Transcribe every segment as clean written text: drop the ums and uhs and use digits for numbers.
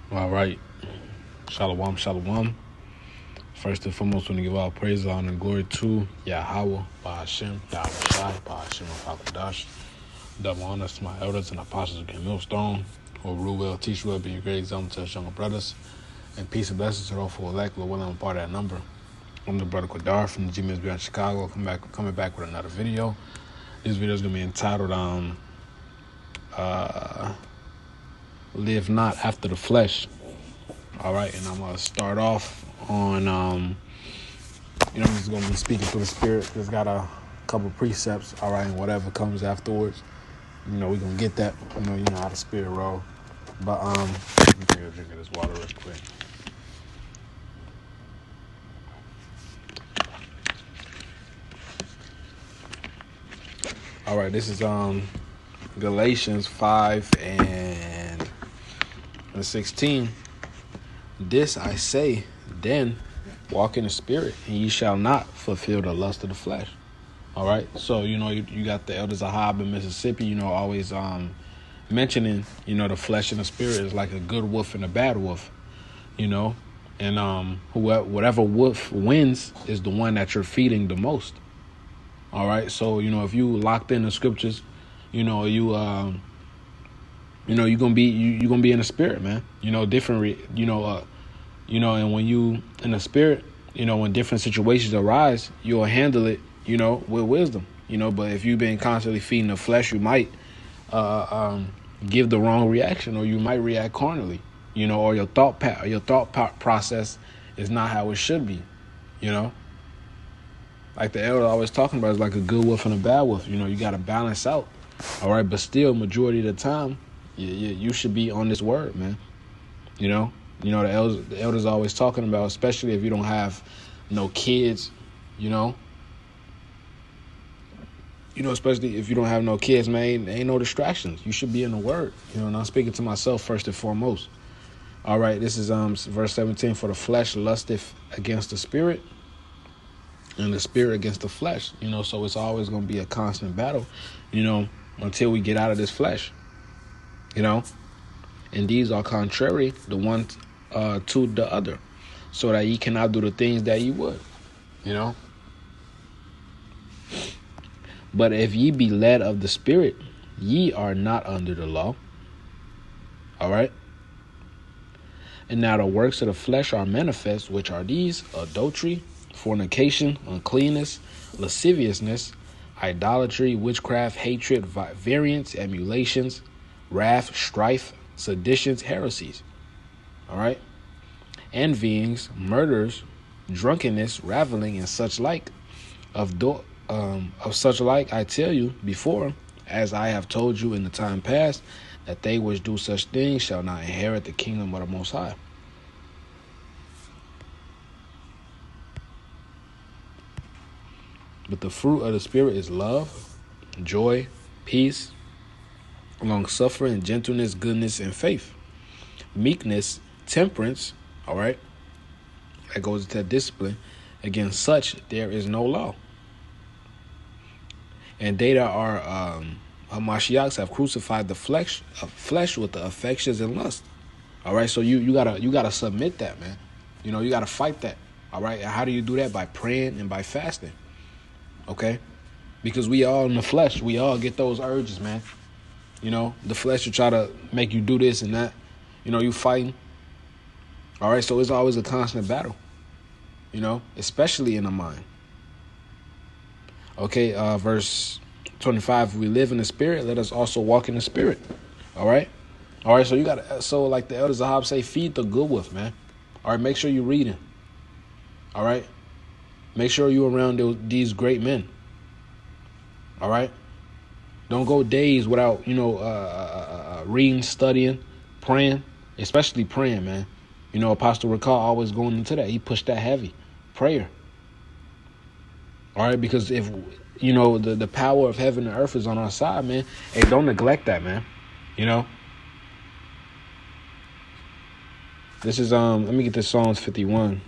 All right. Shalom, shalom. First and foremost, we want to give all praise, honor, and glory to Yahweh, Bahashem, Yahweh Shai, Bahashem, Fakadash. Double honors to my elders and apostles of Millstone, who rule well, teach well, being a great example to us younger brothers. And peace and blessings to those who elect, Lord willing, I'm part of that number. I'm the brother Qadar from the G-Mills Beyond Chicago, coming back with another video. This video is going to be entitled, Live Not After the Flesh. All right, and I'm going to start off on, I'm just going to be speaking through the Spirit. Just got a couple precepts, all right, and whatever comes afterwards, we're going to get that. You know how the Spirit roll. But, let me take a drink of this water real quick. All right, this is Galatians 5 and 16. This I say, then walk in the Spirit, and ye shall not fulfill the lust of the flesh. All right, so you got the elders of Hob in Mississippi, always mentioning the flesh and the spirit is like a good wolf and a bad wolf, and whatever wolf wins is the one that you're feeding the most. All right, so if you locked in the scriptures, you're gonna be in the spirit, man. Different, and when you in the spirit, when different situations arise, you'll handle it, with wisdom, But if you've been constantly feeding the flesh, you might give the wrong reaction, or you might react carnally, or your thought process is not how it should be, Like the elder always talking about, is like a good wolf and a bad wolf. You got to balance out. All right, but still, majority of the time, you should be on this word, man. The elders always talking about, especially if you don't have no kids, especially if you don't have no kids, man, ain't no distractions. You should be in the word, and I'm speaking to myself first and foremost. All right, this is verse 17. For the flesh lusteth against the spirit, and the spirit against the flesh. So it's always going to be a constant battle, until we get out of this flesh, and these are contrary the one to the other, so that ye cannot do the things that ye would, But if ye be led of the Spirit, ye are not under the law. All right. And now the works of the flesh are manifest, which are these: adultery, fornication, uncleanness, lasciviousness, idolatry, witchcraft, hatred, variance, emulations, wrath, strife, seditions, heresies. All right. Envyings, murders, drunkenness, raveling, and such like. Of such like I tell you before, as I have told you in the time past, that they which do such things shall not inherit the kingdom of the Most High. But the fruit of the Spirit is love, joy, peace, long-suffering, gentleness, goodness, and faith, meekness, temperance. All right, that goes into discipline. Against such there is no law. And they that are Hamashiachs have crucified the flesh with the affections and lust. All right, so you gotta submit that, man. You gotta fight that. All right, and how do you do that? By praying and by fasting. Okay, because we all in the flesh, we all get those urges, man. The flesh will try to make you do this and that. You fighting. All right, so it's always a constant battle. Especially in the mind. Okay, verse 25, if we live in the Spirit, let us also walk in the Spirit. All right, so like the elders of Hob say, feed the good wolf, man. All right, make sure you're reading. All right, make sure you're around these great men. All right, don't go days without reading, studying, praying, especially praying, man. Apostle Ricard always going into that. He pushed that heavy prayer. All right, because if, the power of heaven and earth is on our side, man, hey, don't neglect that, man. This is, let me get this Psalms 51.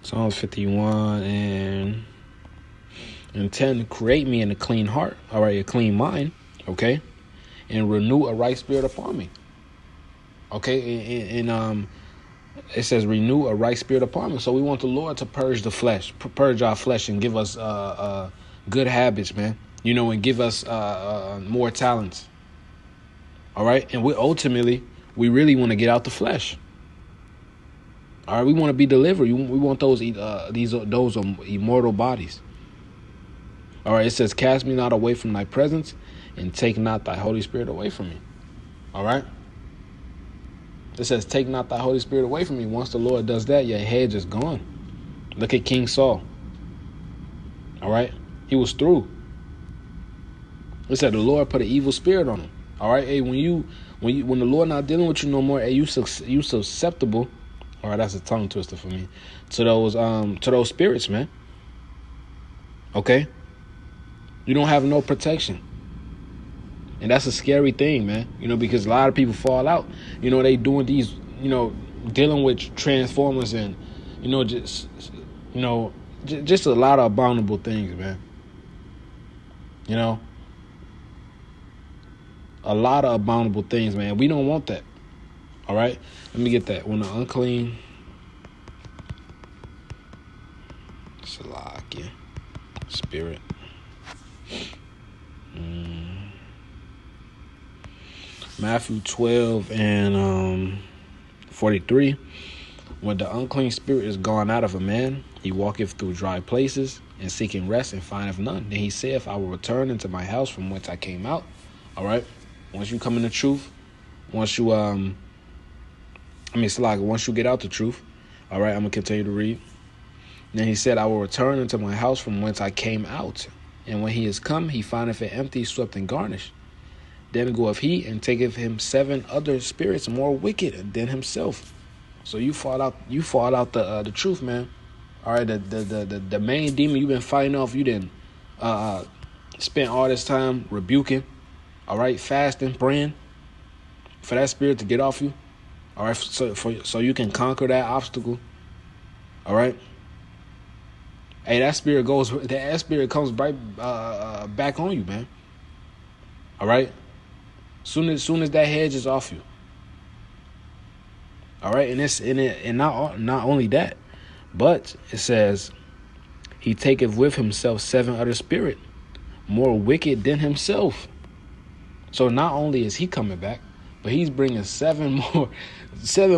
Psalms 51 and 10, create me in a clean heart, all right, a clean mind, okay? and renew a right spirit upon me. Okay, and it says renew a right spirit upon me. So we want the Lord to purge the flesh, purge our flesh, and give us good habits, man. You know, and give us more talents. All right, and we really want to get out the flesh. All right, we want to be delivered. We want those immortal bodies. All right, it says, cast me not away from thy presence, and take not thy Holy Spirit away from me. All right. It says, take not thy Holy Spirit away from me. Once the Lord does that, your head is gone. Look at King Saul. All right. He was through. It said the Lord put an evil spirit on him. All right. Hey, when the Lord not dealing with you no more, hey, you susceptible. All right, that's a tongue twister for me. To those spirits, man. Okay. You don't have no protection. And that's a scary thing, man. You know, because a lot of people fall out. You know, they doing these, you know, dealing with Transformers and, you know, just a lot of abominable things, man. You know, a lot of abominable things, man. We don't want that. All right. Let me get that. When the unclean Salakia spirit. Matthew 12 and 43. When the unclean spirit is gone out of a man, he walketh through dry places, and seeking rest, and findeth none. Then he saith, I will return into my house from whence I came out. All right. Once you come in the truth, once you once you get out the truth, all right, I'm gonna continue to read. Then he said, I will return into my house from whence I came out. And when he is come, he findeth it empty, swept, and garnished. Then goeth he and taketh him 7 other spirits more wicked than himself. So you fall out the truth, man. All right, the main demon you've been fighting off, you didn't spent all this time rebuking, all right, fasting, praying for that spirit to get off you. All right, so you can conquer that obstacle. All right. Hey, that spirit comes right back on you, man. All right. Soon as that hedge is off you. All right, and not only that, but it says he taketh with himself 7 other spirit more wicked than himself. So not only is he coming back, but he's bringing 7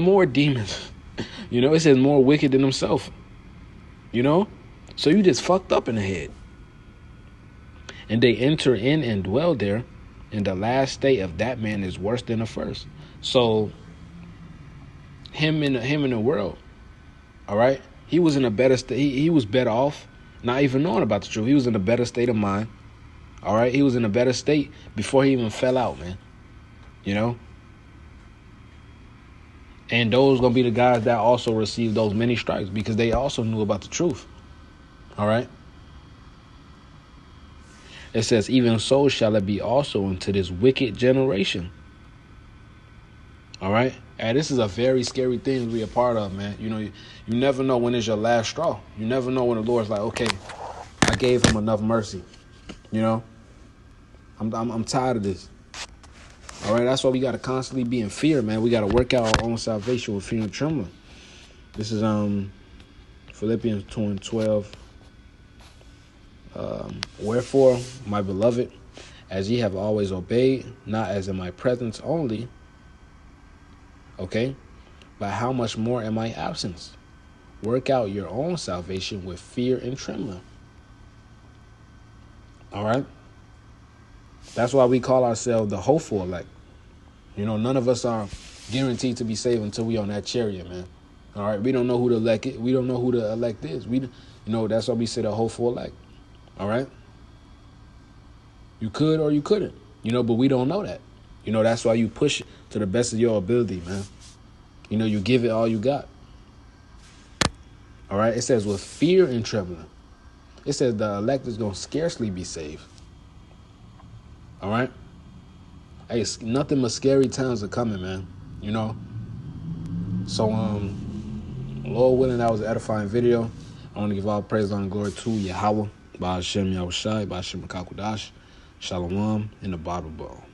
more demons. You know, it says more wicked than himself. You know, so you just fucked up in the head. And they enter in and dwell there. And the last state of that man is worse than the first. So him in the world, all right, he was in a better state. He was better off, not even knowing about the truth. He was in a better state of mind. All right, he was in a better state before he even fell out, man. You know. And those gonna be the guys that also received those many stripes because they also knew about the truth. All right. It says, even so shall it be also unto this wicked generation. All right. And this is a very scary thing to be a part of, man. You know, you never know when it's your last straw. You never know when the Lord's like, okay, I gave him enough mercy. You know, I'm tired of this. All right. That's why we got to constantly be in fear, man. We got to work out our own salvation with fear and trembling. This is Philippians 2:12. Wherefore, my beloved, as ye have always obeyed, not as in my presence only, okay, but how much more in my absence? Work out your own salvation with fear and trembling. All right? That's why we call ourselves the hopeful elect. You know, none of us are guaranteed to be saved until we on that chariot, man. All right? We don't know who the elect is. We don't know who the elect is. That's why we say the hopeful elect. All right. You could or you couldn't, but we don't know that. That's why you push it to the best of your ability, man. You give it all you got. All right. It says with fear and trembling. It says the elect is going to scarcely be saved. All right. Hey, nothing but scary times are coming, man. So, Lord willing, that was an edifying video. I want to give all praise and glory to Yahweh. Ba'ashem Yahushai, Ba'ashem Makakudash, Shalom in the Bible Bowl.